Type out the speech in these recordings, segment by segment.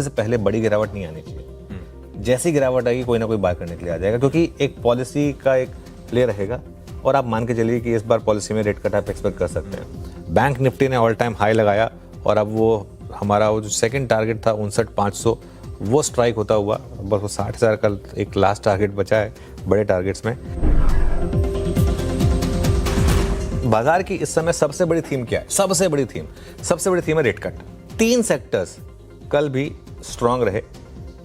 से पहले बड़ी गिरावट नहीं आनी चाहिए। जैसी गिरावट आएगी कोई ना कोई बाय करने के लिए आ जाएगा, क्योंकि एक पॉलिसी का एक प्ले रहेगा और आप मान के चलिए कि इस बार पॉलिसी में रेट कट आप एक्सपेक्ट कर सकते हैं। बैंक निफ्टी ने ऑल टाइम हाई लगाया और अब वो हमारा वो जो सेकंड टारगेट था 59,500 वो स्ट्राइक होता हुआ बस वो 60,000 का एक लास्ट टारगेट बचा है बड़े टारगेट्स में। बाजार की इस समय सबसे बड़ी थीम क्या है? सबसे बड़ी थीम है रेट कट। 3 सेक्टर्स कल भी स्ट्रांग रहे।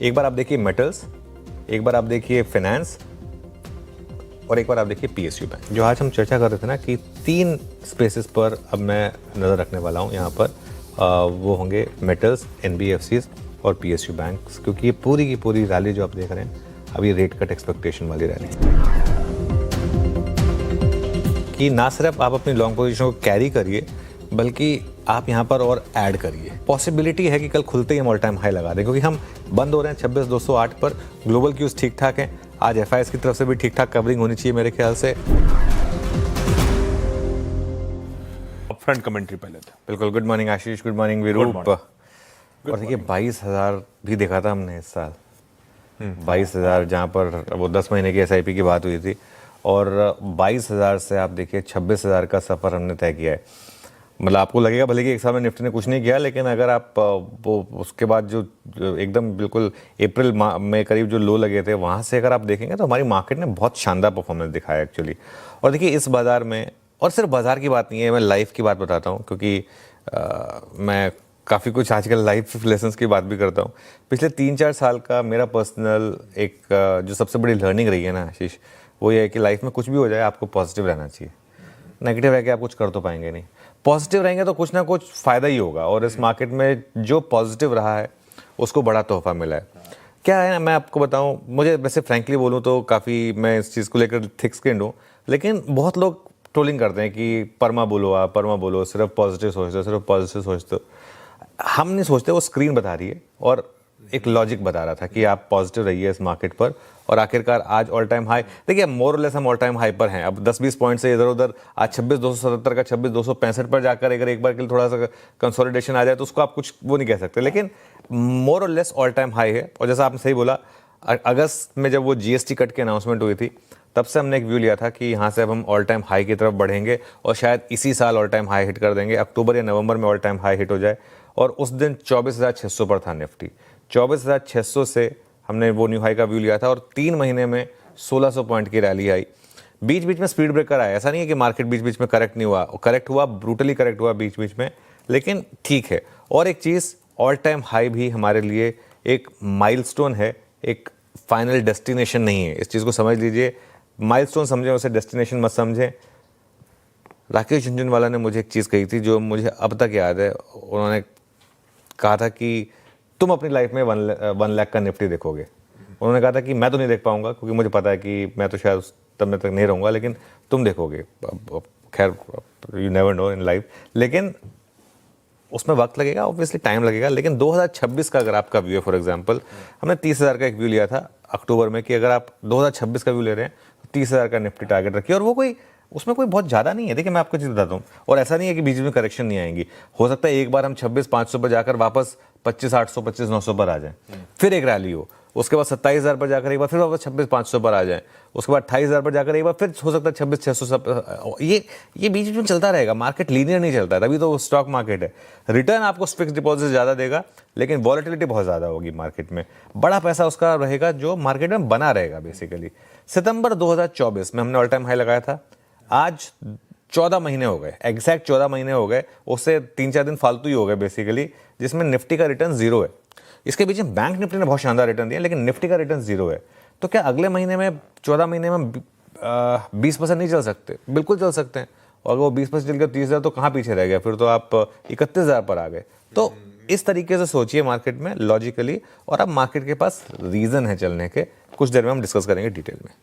एक बार आप देखिए मेटल्स, एक बार आप देखिए फाइनेंस और एक बार आप देखिए पीएसयू बैंक। जो आज हम चर्चा कर रहे थे ना कि 3 स्पेसेस पर अब मैं नज़र रखने वाला हूँ यहाँ पर, वो होंगे मेटल्स, एनबीएफसीज और पीएसयू बैंक, क्योंकि ये पूरी की पूरी रैली जो आप देख रहे हैं अब ये रेट कट एक्सपेक्टेशन वाली रैली कि ना सिर्फ आप अपनी लॉन्ग पोजीशन को कैरी करिए बल्कि आप यहाँ पर और ऐड करिए। पॉसिबिलिटी है कि कल खुलते ही हम ऑल टाइम हाई लगा दें, क्योंकि हम बंद हो रहे हैं 26,208 पर। ग्लोबल क्यूज ठीक ठाक हैं, आज एफआईएस की तरफ से भी ठीक ठाक कवरिंग होनी चाहिए मेरे ख्याल से। अपफ्रंट कमेंट्री पहले था। बिल्कुल। गुड मॉर्निंग आशीष, गुड मॉर्निंग विरूप। और देखिए 22,000 भी देखा था हमने इस साल, 22,000 जहाँ पर वो 10 महीने की एसआईपी की बात हुई थी, और 22,000 से आप देखिए 26,000 का सफ़र हमने तय किया है। मतलब आपको लगेगा भले कि एक साल में निफ्टी ने कुछ नहीं किया, लेकिन अगर आप वो उसके बाद जो एकदम बिल्कुल अप्रैल में करीब जो लो लगे थे वहाँ से अगर आप देखेंगे तो हमारी मार्केट ने बहुत शानदार परफॉर्मेंस दिखाया एक्चुअली। और देखिए इस बाज़ार में, और सिर्फ बाज़ार की बात नहीं है, मैं लाइफ की बात बताता हूँ, क्योंकि मैं काफ़ी कुछ आजकल लाइफ लेसन्स की बात भी करता हूँ। पिछले 3-4 साल का मेरा पर्सनल एक जो सबसे बड़ी लर्निंग रही है ना आशीष, वो ये है कि लाइफ में कुछ भी हो जाए आपको पॉजिटिव रहना चाहिए। नेगेटिव है कि आप कुछ कर तो पाएंगे नहीं, पॉजिटिव रहेंगे तो कुछ ना कुछ फ़ायदा ही होगा। और इस मार्केट में जो पॉजिटिव रहा है उसको बड़ा तोहफा मिला है। क्या है ना, मैं आपको बताऊं, मुझे वैसे फ्रैंकली बोलूं तो काफ़ी मैं इस चीज़ को लेकर थिक स्किन्ड हूँ, लेकिन बहुत लोग ट्रोलिंग करते हैं कि परमा बोलो, आप परमा बोलो, सिर्फ पॉजिटिव सोचते हो, सिर्फ पॉजिटिव सोचते हो। हम नहीं सोचते, वो स्क्रीन बता रही है और एक लॉजिक बता रहा था कि आप पॉजिटिव रहिए इस मार्केट पर। और आखिरकार आज ऑल टाइम हाई, देखिए मोर और लेस हम ऑल टाइम हाई पर हैं। अब 10-20 पॉइंट से इधर उधर आज 26,270 का 26,265 पर जाकर अगर एक बार के लिए थोड़ा सा कंसोलिडेशन आ जाए तो उसको आप कुछ वो नहीं कह सकते, लेकिन मोर और लेस ऑल टाइम हाई है। और जैसा आपने सही बोला, अगस्त में जब वो जीएसटी कट की अनाउंसमेंट हुई थी तब से हमने एक व्यू लिया था कि यहाँ से अब हम ऑल टाइम हाई की तरफ बढ़ेंगे और शायद इसी साल ऑल टाइम हाई हिट कर देंगे, अक्टूबर या नवंबर में ऑल टाइम हाई हिट हो जाए। और उस दिन 24,600 पर था निफ्टी। 24,600 से हमने वो न्यू हाई का व्यू लिया था और 3 महीने में 1,600 पॉइंट की रैली आई। बीच बीच में स्पीड ब्रेकर आया, ऐसा नहीं है कि मार्केट बीच बीच में करेक्ट नहीं हुआ, करेक्ट हुआ, ब्रूटली करेक्ट हुआ बीच बीच में, लेकिन ठीक है। और एक चीज़, ऑल टाइम हाई भी हमारे लिए एक माइलस्टोन है, एक फाइनल डेस्टिनेशन नहीं है। इस चीज़ को समझ लीजिए, माइलस्टोन समझें उसे, डेस्टिनेशन मत समझें। राकेश झुनझुनवाला ने मुझे एक चीज़ कही थी जो मुझे अब तक याद है। उन्होंने कहा था कि तुम अपनी लाइफ में 1 लाख का निफ्टी देखोगे। उन्होंने कहा था कि मैं तो नहीं देख पाऊंगा, क्योंकि मुझे पता है कि मैं तो शायद उस तब तक नहीं रहूँगा, लेकिन तुम देखोगे। खैर, you never know in life, लेकिन उसमें वक्त लगेगा, ऑब्वियसली टाइम लगेगा। लेकिन 2026 का अगर आपका व्यू है, फॉर एग्जांपल हमने 30,000 का एक व्यू लिया था अक्टूबर में कि अगर आप 2026 का व्यू ले रहे हैं तो 30,000 का निफ्टी टारगेट रखिए। और वो कोई, उसमें कोई बहुत ज़्यादा नहीं है। देखिए मैं आपको चीज़ बताता हूँ, और ऐसा नहीं है कि बीच में करेक्शन नहीं आएंगी। हो सकता है एक बार हम 26,500 पर जाकर वापस 25,800, 25,900 पर आ जाएं, फिर एक रैली हो, उसके बाद 27,000 पर जाकर एक बार फिर वापस 26,500 पर आ जाएं, उसके बाद 28,000 पर जाकर एक बार फिर हो सकता है 26,600। ये बीच में चलता रहेगा। मार्केट लीनियर नहीं चलता है, तभी तो स्टॉक मार्केट है। रिटर्न आपको फिक्स डिपॉजिट ज़्यादा देगा, लेकिन वॉलेटिलिटी बहुत ज़्यादा होगी मार्केट में। बड़ा पैसा उसका रहेगा जो मार्केट में बना रहेगा बेसिकली। सितंबर 2024 में हमने ऑल टाइम हाई लगाया था। आज 14 महीने हो गए, एग्जैक्ट 14 महीने हो गए, उससे 3-4 दिन फालतू ही हो गए बेसिकली, जिसमें निफ्टी का रिटर्न 0 है। इसके पीछे बैंक निफ्टी ने बहुत शानदार रिटर्न दिया, लेकिन निफ्टी का रिटर्न 0 है। तो क्या अगले महीने में, 14 महीने में 20% नहीं चल सकते? बिल्कुल चल सकते हैं। और अगर वो 20% चल गया 30,000 तो कहाँ पीछे रह गया? फिर तो आप 31,000 पर आ गए। तो इस तरीके से सोचिए मार्केट में लॉजिकली, और अब मार्केट के पास रीज़न है चलने के। कुछ देर में हम डिस्कस करेंगे डिटेल में।